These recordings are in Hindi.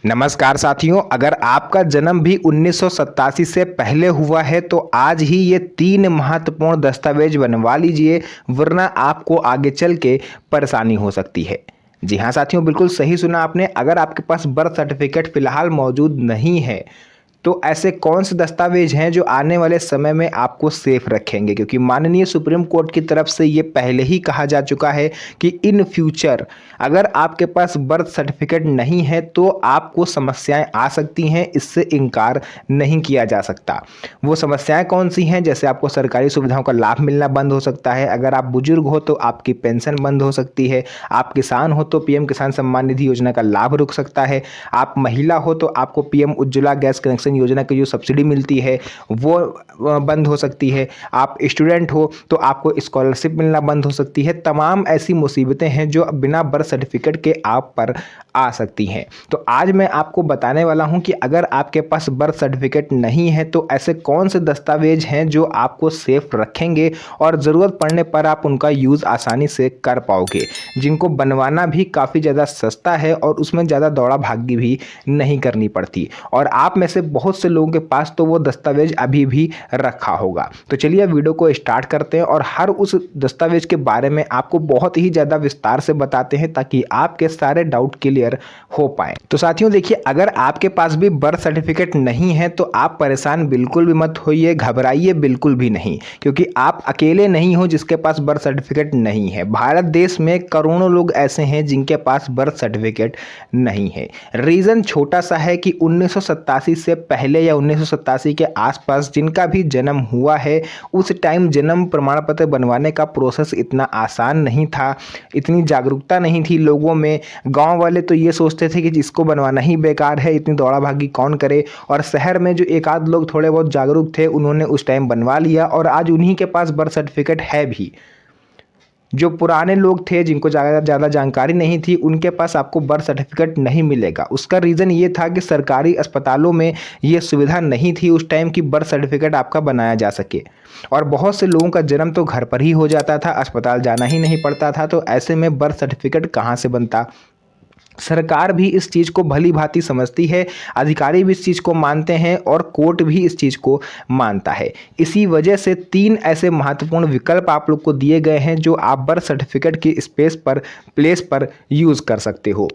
नमस्कार साथियों, अगर आपका जन्म भी 1987 से पहले हुआ है तो आज ही ये 3 महत्वपूर्ण दस्तावेज बनवा लीजिए, वरना आपको आगे चल के परेशानी हो सकती है। जी हाँ साथियों, बिल्कुल सही सुना आपने। अगर आपके पास बर्थ सर्टिफिकेट फिलहाल मौजूद नहीं है तो ऐसे कौन से दस्तावेज हैं जो आने वाले समय में आपको सेफ रखेंगे, क्योंकि माननीय सुप्रीम कोर्ट की तरफ से ये पहले ही कहा जा चुका है कि इन फ्यूचर अगर आपके पास बर्थ सर्टिफिकेट नहीं है तो आपको समस्याएं आ सकती हैं, इससे इनकार नहीं किया जा सकता। वो समस्याएं कौन सी हैं? जैसे आपको सरकारी सुविधाओं का लाभ मिलना बंद हो सकता है, अगर आप बुजुर्ग हो तो आपकी पेंशन बंद हो सकती है, आप किसान हो तो पीएम किसान सम्मान निधि योजना का लाभ रुक सकता है, आप महिला हो तो आपको पीएम उज्ज्वला गैस कनेक्शन योजना की जो सब्सिडी मिलती है वो बंद हो सकती है, आप स्टूडेंट हो तो आपको स्कॉलरशिप मिलना बंद हो सकती है। तमाम ऐसी मुसीबतें हैं जो बिना बर्थ सर्टिफिकेट के आप पर आ सकती हैं। तो आज मैं आपको बताने वाला हूं कि अगर आपके पास बर्थ सर्टिफिकेट नहीं है तो ऐसे कौन से दस्तावेज हैं जो आपको सेफ रखेंगे और ज़रूरत पड़ने पर आप उनका यूज़ आसानी से कर पाओगे, जिनको बनवाना भी काफ़ी ज़्यादा सस्ता है और उसमें ज़्यादा दौड़ा भागी भी नहीं करनी पड़ती। और आप में से बहुत से लोगों के पास तो वो दस्तावेज अभी भी रखा होगा। तो चलिए वीडियो को स्टार्ट करते हैं और हर उस दस्तावेज के बारे में आपको बहुत ही ज़्यादा विस्तार से बताते हैं ताकि आपके सारे डाउट क्लियर हो पाए। तो साथियों देखिए, अगर आपके पास भी बर्थ सर्टिफिकेट नहीं है तो आप परेशान बिल्कुल भी मत होइए, घबराइए बिल्कुल भी नहीं, क्योंकि आप अकेले नहीं हो जिसके पास बर्थ सर्टिफिकेट नहीं है। भारत देश में करोड़ों लोग ऐसे हैं जिनके पास बर्थ सर्टिफिकेट नहीं है। रीज़न छोटा सा है कि 1987 से पहले या 1987 के आसपास जिनका भी जन्म हुआ है उस टाइम जन्म प्रमाण पत्र बनवाने का प्रोसेस इतना आसान नहीं था, इतनी जागरूकता नहीं थी लोगों में। गांव वाले तो ये सोचते थे कि जिसको बनवाना ही बेकार है, इतनी दौड़ा भागी कौन करे, और शहर में जो एक आध लोग थोड़े बहुत जागरूक थे उन्होंने उस टाइम बनवा लिया और आज उन्हीं के पास बर्थ सर्टिफिकेट है भी। जो पुराने लोग थे जिनको ज़्यादा जानकारी नहीं थी उनके पास आपको बर्थ सर्टिफिकेट नहीं मिलेगा। उसका रीज़न ये था कि सरकारी अस्पतालों में ये सुविधा नहीं थी उस टाइम कि बर्थ सर्टिफिकेट आपका बनाया जा सके, और बहुत से लोगों का जन्म तो घर पर ही हो जाता था, अस्पताल जाना ही नहीं पड़ता था। तो ऐसे में बर्थ सर्टिफिकेट कहाँ से बनता? सरकार भी इस चीज़ को भली भांति समझती है, अधिकारी भी इस चीज़ को मानते हैं और कोर्ट भी इस चीज़ को मानता है। इसी वजह से 3 ऐसे महत्वपूर्ण विकल्प आप लोग को दिए गए हैं जो आप बर्थ सर्टिफिकेट की प्लेस पर यूज़ कर सकते हो।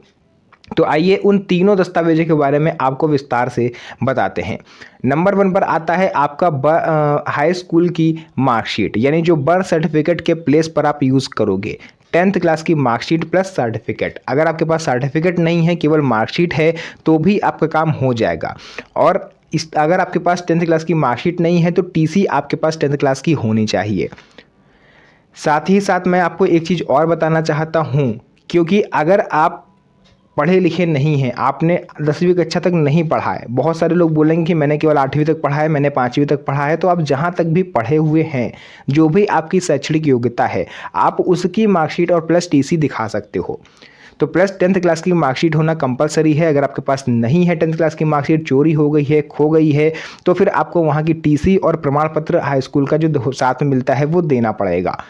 तो आइए उन तीनों दस्तावेजों के बारे में आपको विस्तार से बताते हैं। नंबर 1 पर आता है आपका हाई स्कूल की मार्कशीट, यानी जो बर्थ सर्टिफिकेट के प्लेस पर आप यूज़ करोगे। 10th क्लास की मार्कशीट प्लस सर्टिफिकेट। अगर आपके पास सर्टिफिकेट नहीं है, केवल मार्कशीट है, तो भी आपका काम हो जाएगा। और अगर आपके पास 10th क्लास की मार्कशीट नहीं है तो टीसी आपके पास 10th क्लास की होनी चाहिए। साथ ही साथ मैं आपको एक चीज़ और बताना चाहता हूँ, क्योंकि अगर आप पढ़े लिखे नहीं हैं, आपने 10वीं कक्षा तक नहीं पढ़ा है, बहुत सारे लोग बोलेंगे कि मैंने केवल 8वीं तक पढ़ा है, मैंने 5वीं तक पढ़ा है। तो आप जहाँ तक भी पढ़े हुए हैं, जो भी आपकी शैक्षणिक योग्यता है, आप उसकी मार्कशीट और प्लस टीसी दिखा सकते हो। तो प्लस 10th क्लास की मार्कशीट होना कंपलसरी है। अगर आपके पास नहीं है 10th क्लास की मार्कशीट, चोरी हो गई है, खो गई है, तो फिर आपको वहाँ की टीसी और प्रमाण पत्र हाई स्कूल का जो साथ में मिलता है वो देना पड़ेगा।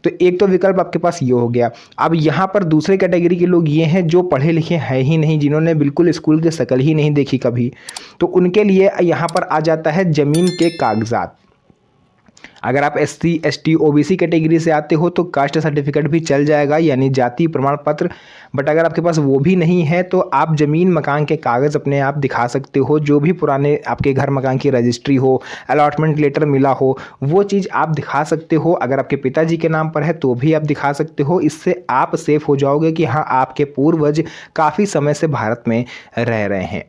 तो एक तो विकल्प आपके पास ये हो गया। अब यहाँ पर दूसरे कैटेगरी के लोग ये हैं जो पढ़े लिखे हैं ही नहीं, जिन्होंने बिल्कुल स्कूल की शक्ल ही नहीं देखी कभी। तो उनके लिए यहाँ पर आ जाता है ज़मीन के कागजात। अगर आप SC ST OBC कैटेगरी से आते हो तो कास्ट सर्टिफिकेट भी चल जाएगा, यानी जाति प्रमाण पत्र। बट अगर आपके पास वो भी नहीं है तो आप ज़मीन मकान के कागज़ अपने आप दिखा सकते हो, जो भी पुराने आपके घर मकान की रजिस्ट्री हो, अलॉटमेंट लेटर मिला हो, वो चीज़ आप दिखा सकते हो। अगर आपके पिताजी के नाम पर है तो भी आप दिखा सकते हो। इससे आप सेफ हो जाओगे कि हाँ, आपके पूर्वज काफ़ी समय से भारत में रह रहे हैं।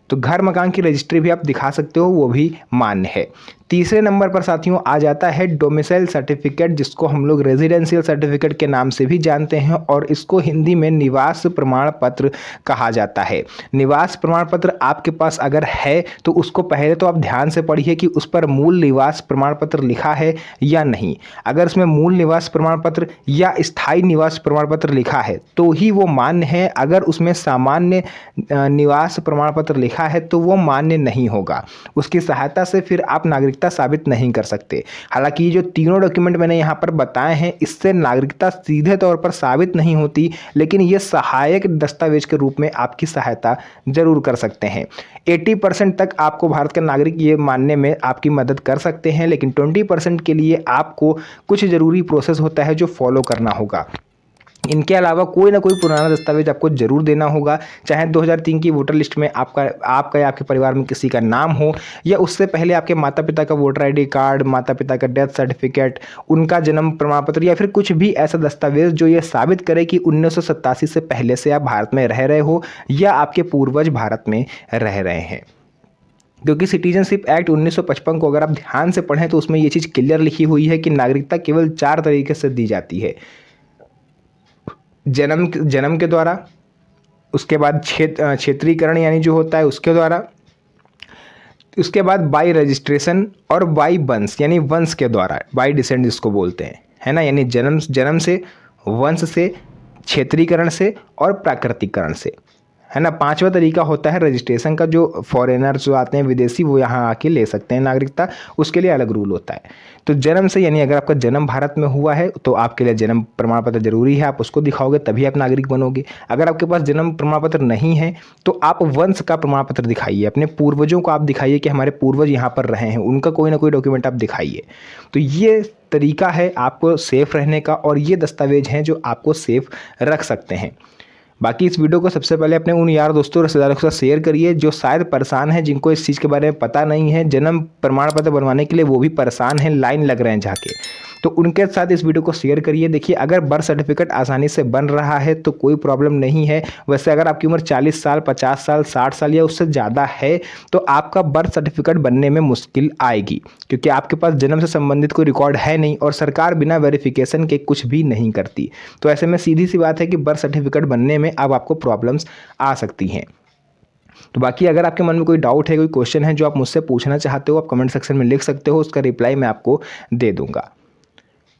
तो घर मकान की रजिस्ट्री भी आप दिखा सकते हो, वो भी मान्य है। तीसरे नंबर पर साथियों आ जाता है डोमिसाइल सर्टिफिकेट, जिसको हम लोग रेजिडेंशियल सर्टिफिकेट के नाम से भी जानते हैं, और इसको हिंदी में निवास प्रमाण पत्र कहा जाता है। निवास प्रमाण पत्र आपके पास अगर है तो उसको पहले तो आप ध्यान से पढ़िए कि उस पर मूल निवास प्रमाण पत्र लिखा है या नहीं। अगर उसमें मूल निवास प्रमाण पत्र या स्थायी निवास प्रमाण पत्र लिखा है तो ही वो मान्य है। अगर उसमें सामान्य निवास प्रमाण पत्र लिखा है तो वो मान्य नहीं होगा। उसकी सहायता से फिर आप नागरिकता नागरिकता साबित नहीं कर सकते। हालांकि ये जो तीनों डॉक्यूमेंट मैंने यहाँ पर बताए हैं, इससे नागरिकता सीधे तौर पर साबित नहीं होती, लेकिन ये सहायक दस्तावेज के रूप में आपकी सहायता जरूर कर सकते हैं। 80% तक आपको भारत का नागरिक ये मानने में आपकी मदद कर सकते हैं, लेकिन 20% के लिए आपको कुछ ज़रूरी प्रोसेस होता है जो फॉलो करना होगा। इनके अलावा कोई ना कोई पुराना दस्तावेज आपको जरूर देना होगा, चाहे 2003 की वोटर लिस्ट में आपका या आपके परिवार में किसी का नाम हो, या उससे पहले आपके माता पिता का वोटर आईडी कार्ड, माता पिता का डेथ सर्टिफिकेट, उनका जन्म प्रमाण पत्र, या फिर कुछ भी ऐसा दस्तावेज जो ये साबित करे कि 1987 से पहले से आप भारत में रह रहे हो या आपके पूर्वज भारत में रह रहे हैं। क्योंकि सिटीजनशिप एक्ट 1955 को अगर आप ध्यान से पढ़ें तो उसमें ये चीज़ क्लियर लिखी हुई है कि नागरिकता केवल 4 तरीके से दी जाती है। जन्म के द्वारा, उसके बाद क्षेत्रीकरण यानी जो होता है उसके द्वारा, उसके बाद बाय रजिस्ट्रेशन, और बाय वंश यानी वंश के द्वारा, बाय डिसेंट जिसको बोलते हैं, है ना, यानी जन्म से, वंश से, क्षेत्रीकरण से और प्राकृतिकरण से, है ना। 5वां तरीका होता है रजिस्ट्रेशन का, जो फॉरेनर्स जो आते हैं विदेशी वो यहाँ आके ले सकते हैं नागरिकता, उसके लिए अलग रूल होता है। तो जन्म से यानी अगर आपका जन्म भारत में हुआ है तो आपके लिए जन्म प्रमाण पत्र जरूरी है, आप उसको दिखाओगे तभी आप नागरिक बनोगे। अगर आपके पास जन्म प्रमाण पत्र नहीं है तो आप वंश का प्रमाण पत्र दिखाइए, अपने पूर्वजों को आप दिखाइए कि हमारे पूर्वज यहाँ पर रहे हैं, उनका कोई ना कोई डॉक्यूमेंट आप दिखाइए। तो ये तरीका है आपको सेफ रहने का, और ये दस्तावेज हैं जो आपको सेफ रख सकते हैं। बाकी इस वीडियो को सबसे पहले अपने उन यार दोस्तों रिश्तेदारों के साथ शेयर करिए जो शायद परेशान हैं, जिनको इस चीज़ के बारे में पता नहीं है। जन्म प्रमाण पत्र बनवाने के लिए वो भी परेशान हैं, लाइन लग रहे हैं जाके, तो उनके साथ इस वीडियो को शेयर करिए। देखिए, अगर बर्थ सर्टिफिकेट आसानी से बन रहा है तो कोई प्रॉब्लम नहीं है। वैसे अगर आपकी उम्र 40 साल, 50 साल, 60 साल या उससे ज़्यादा है तो आपका बर्थ सर्टिफिकेट बनने में मुश्किल आएगी, क्योंकि आपके पास जन्म से संबंधित कोई रिकॉर्ड है नहीं और सरकार बिना वेरिफिकेशन के कुछ भी नहीं करती। तो ऐसे में सीधी सी बात है कि बर्थ सर्टिफिकेट बनने में अब आपको प्रॉब्लम्स आ सकती हैं। तो बाकी अगर आपके मन में कोई डाउट है, कोई क्वेश्चन है जो आप मुझसे पूछना चाहते हो, आप कमेंट सेक्शन में लिख सकते हो, उसका रिप्लाई मैं आपको दे दूंगा।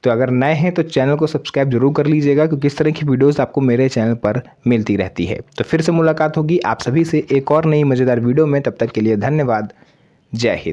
तो अगर नए हैं तो चैनल को सब्सक्राइब जरूर कर लीजिएगा, क्योंकि इस तरह की वीडियोस आपको मेरे चैनल पर मिलती रहती है। तो फिर से मुलाकात होगी आप सभी से एक और नई मज़ेदार वीडियो में, तब तक के लिए धन्यवाद। जय हिंद।